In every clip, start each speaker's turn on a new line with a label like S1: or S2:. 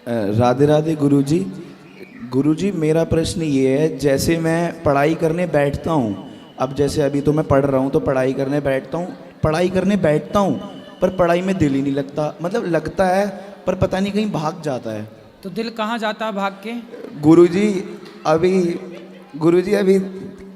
S1: राधे राधे गुरुजी। गुरुजी मेरा प्रश्न ये है, जैसे मैं पढ़ाई करने बैठता हूँ, अब जैसे अभी तो मैं पढ़ रहा हूँ तो पढ़ाई करने बैठता हूँ पर पढ़ाई में दिल ही नहीं लगता, मतलब लगता है पर पता नहीं कहीं भाग जाता है।
S2: तो दिल कहाँ जाता है भाग के?
S1: गुरुजी अभी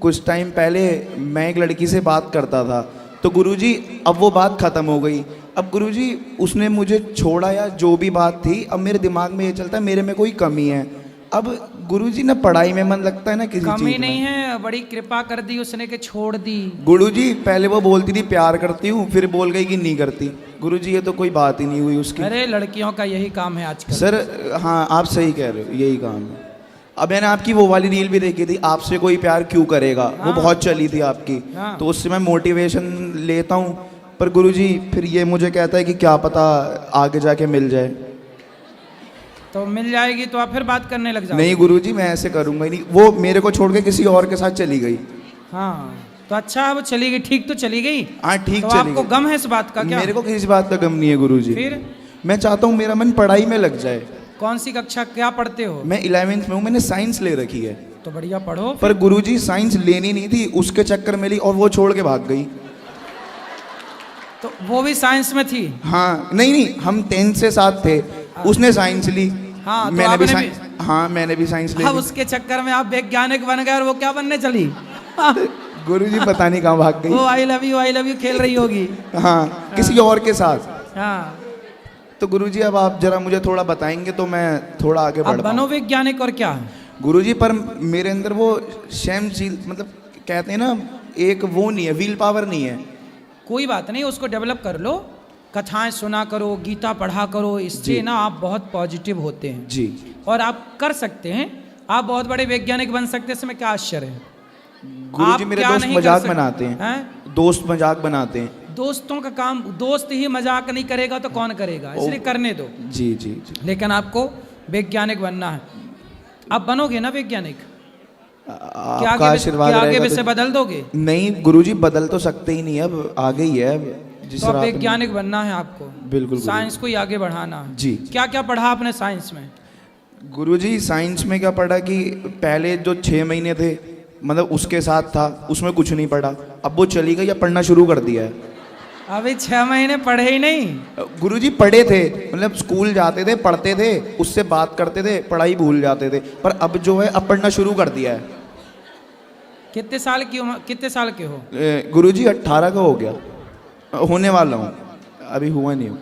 S1: कुछ टाइम पहले मैं एक लड़की से बात करता था, तो गुरुजी अब वो बात ख़त्म हो गई। अब गुरुजी उसने मुझे छोड़ा या जो भी बात थी, अब मेरे दिमाग में ये चलता है मेरे में कोई कमी है। अब गुरुजी ना पढ़ाई में मन लगता है ना किसी चीज़ में।
S2: कमी नहीं है, बड़ी कृपा कर दी उसने के छोड़ दी।
S1: गुरुजी पहले वो बोलती थी प्यार करती हूँ, फिर बोल गई कि नहीं करती। गुरुजी ये तो कोई बात ही नहीं हुई उसकी।
S2: अरे लड़कियों का यही काम है आजकल।
S1: सर हाँ आप सही कह रहे हो, यही काम है। अब मैंने आपकी वो वाली रील भी देखी थी, आपसे कोई प्यार क्यों करेगा, वो बहुत चली थी आपकी।
S2: हाँ।
S1: तो उससे मैं मोटिवेशन लेता हूँ, पर गुरुजी फिर ये मुझे कहता है कि क्या पता आगे जाके मिल जाए।
S2: तो मिल जाएगी तो आप फिर बात करने लग जाओ।
S1: नहीं गुरुजी मैं ऐसे करूँगा ही नहीं, वो मेरे को छोड़ के किसी और के साथ चली गई।
S2: हाँ तो अच्छा, वो चली गई, ठीक तो चली गई।
S1: हाँ ठीक
S2: तो
S1: चली
S2: आपको
S1: गई।
S2: गम है इस बात का क्या?
S1: मेरे को किसी बात का गम नहीं है गुरुजी।
S2: फिर
S1: मैं चाहता हूँ मेरा मन पढ़ाई में लग जाए।
S2: कौन सी कक्षा क्या पढ़ते हो?
S1: मैं 11वीं में हूँ, मैंने साइंस ले रखी है।
S2: तो बढ़िया पढ़ो।
S1: पर गुरुजी साइंस लेनी नहीं थी, उसके चक्कर में ली और वो छोड़ के भाग गई।
S2: तो वो भी साइंस में थी?
S1: हाँ नहीं हम 10th से साथ थे, उसने साइंस ली।
S2: हाँ, तो
S1: मैंने भी
S2: आपने
S1: साइंस, हाँ मैंने भी साइंस ले
S2: अब
S1: ली।
S2: उसके चक्कर में आप वैज्ञानिक बन गए और वो क्या बनने चली?
S1: गुरुजी पता नहीं कहाँ भाग गई।
S2: वो आई लव यू खेल रही होगी।
S1: हाँ किसी और के साथ।
S2: हाँ
S1: तो गुरुजी अब आप जरा मुझे थोड़ा बताएंगे तो मैं थोड़ा आगे
S2: अब
S1: बढ़
S2: बनो
S1: पाऊँ।
S2: वैज्ञानिक और क्या?
S1: गुरुजी पर मेरे अंदर वो स्वयंशील, मतलब कहते हैं ना, एक वो नहीं है, व्हील पावर नहीं है।
S2: कोई बात नहीं, उसको डेवलप कर लो, कथाएं सुना करो, गीता पढ़ा करो, इससे ना आप बहुत पॉजिटिव होते हैं
S1: जी।
S2: और आप कर सकते हैं, आप बहुत बड़े वैज्ञानिक बन सकते हैं, इसमें क्या आश्चर्य है?
S1: गुरुजी
S2: आप
S1: मेरे
S2: क्या
S1: दोस्त
S2: नहीं कर
S1: मजाक
S2: सकते?
S1: बनाते हैं,
S2: हैं?
S1: दोस्त मजाक बनाते हैं।
S2: दोस्तों का काम, दोस्त ही मजाक नहीं करेगा तो कौन करेगा, इसलिए करने दो।
S1: जी जी जी।
S2: लेकिन आपको वैज्ञानिक बनना है, आप बनोगे ना वैज्ञानिक? क्या
S1: आपका आशीर्वाद
S2: आगे
S1: रहेगा
S2: से
S1: तो।
S2: बदल दोगे?
S1: नहीं गुरुजी बदल तो सकते ही नहीं, अब आगे ही है। अब जिस
S2: तो अब
S1: राह पे-
S2: वैज्ञानिक बनना है आपको।
S1: बिल्कुल
S2: साइंस को ही आगे बढ़ाना है।
S1: जी।
S2: क्या क्या पढ़ा आपने साइंस में?
S1: गुरुजी साइंस में क्या पढ़ा कि पहले जो 6 महीने थे, मतलब उसके साथ था, उसमें कुछ नहीं पढ़ा। अब वो चली गई, अब पढ़ना शुरू कर दिया है।
S2: अभी 6 महीने पढ़े ही नहीं?
S1: गुरुजी पढ़े थे, मतलब स्कूल जाते थे, पढ़ते थे, उससे बात करते थे, पढ़ाई भूल जाते थे, पर अब जो है अब पढ़ना शुरू कर दिया है।
S2: कितने साल की उम्र, कितने साल के हो?
S1: गुरुजी 18 का हो गया, होने वाला हूँ, अभी हुआ नहीं हूँ।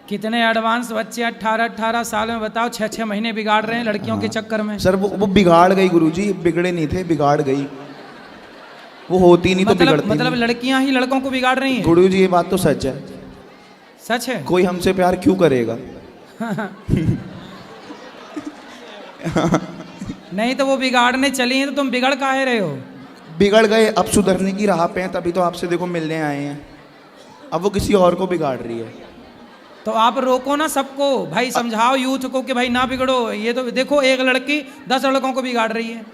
S2: कितने एडवांस बच्चे 18 साल में, बताओ 6 महीने बिगाड़ रहे हैं लड़कियों के चक्कर में।
S1: सर वो बिगाड़ गई गुरुजी, बिगड़े नहीं थे, बिगाड़ गई। वो होती नहीं तो बिगड़ती
S2: मतलब
S1: नहीं।
S2: लड़कियां ही लड़कों को बिगाड़ रही हैं?
S1: गुरुजी ये बात तो सच है।
S2: सच है?
S1: कोई हमसे प्यार क्यों करेगा?
S2: नहीं तो वो बिगाड़ने चली हैं तो तुम बिगड़ काहे रहे हो?
S1: बिगड़ गए, अब सुधरने की राह पे हैं, तभी तो आपसे देखो मिलने आए हैं। अब वो किसी और को बिगाड़ रही है।
S2: तो आप रोको ना सबको, भाई समझाओ यूथ को कि भाई ना बिगड़ो। ये तो देखो एक लड़की 10 लड़कों को बिगाड़ रही है।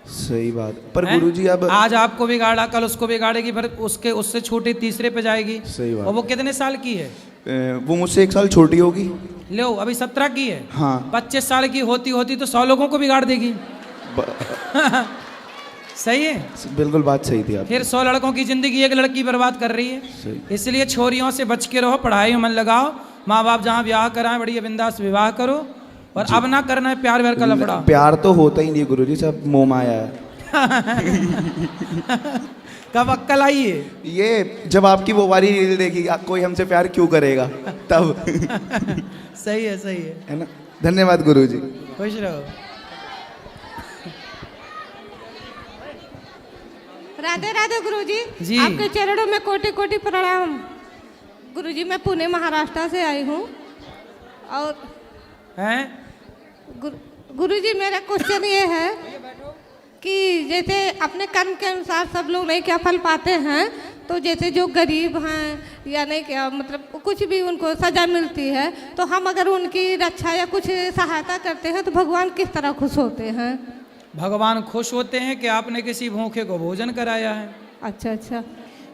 S1: सही बात, पर
S2: हैं?
S1: गुरुजी अब
S2: आज आपको बिगाड़ा, कल उसको बिगाड़ेगी, फिर उससे छोटे तीसरे पे जाएगी।
S1: सही बात।
S2: और वो कितने साल की है?
S1: वो मुझसे 1 साल छोटी होगी।
S2: लो अभी 17 की है।
S1: हाँ
S2: 25 साल की होती तो 100 लोगों को बिगाड़ देगी। सही है?
S1: बिल्कुल बात सही थी आप।
S2: फिर 100 लड़कों की जिंदगी एक लड़की बर्बाद कर रही है।
S1: सही।
S2: इसलिए छोरियों से बच के रहो, पढ़ाई में मन लगाओ, माँ बाप जहाँ ब्याह कराएं बढ़िया बिंदास विवाह करो, और अब ना करना है प्यार व्यार का लफड़ा।
S1: प्यार तो होता ही नहीं गुरुजी, सब मोह माया है।
S2: कब अक्कल आई है?
S1: ये जब आपकी वो वाली रील देखी, कोई हमसे प्यार क्यों करेगा, तब।
S2: सही है
S1: है ना। धन्यवाद गुरुजी।
S2: खुश रहो।
S3: राधे राधे गुरुजी।
S2: जी।
S3: आपके चरणों में कोटि कोटि प्रणाम। गुरुजी मैं पुणे महाराष्ट्र से आई हूँ और
S2: हैं?
S3: गुरुजी मेरा क्वेश्चन ये है कि जैसे अपने कर्म के अनुसार सब लोग नहीं क्या फल पाते हैं, तो जैसे जो गरीब हैं या नहीं क्या मतलब कुछ भी उनको सजा मिलती है, तो हम अगर उनकी रक्षा या कुछ सहायता करते हैं तो भगवान किस तरह खुश होते हैं?
S2: भगवान खुश होते हैं कि आपने किसी भूखे को भोजन कराया है।
S3: अच्छा।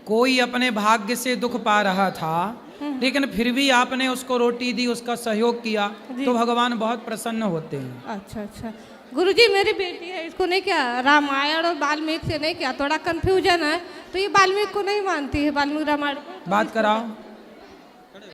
S2: कोई अपने भाग्य से दुख पा रहा था लेकिन फिर भी आपने उसको रोटी दी, उसका सहयोग किया, तो भगवान बहुत प्रसन्न होते हैं।
S3: अच्छा अच्छा। गुरुजी मेरी बेटी है, इसको नहीं क्या रामायण और वाल्मीकि से नहीं क्या थोड़ा कंफ्यूजन है, तो ये वाल्मीकि को नहीं मानती है, वाल्मीकि रामायण को।
S2: बात कराओ।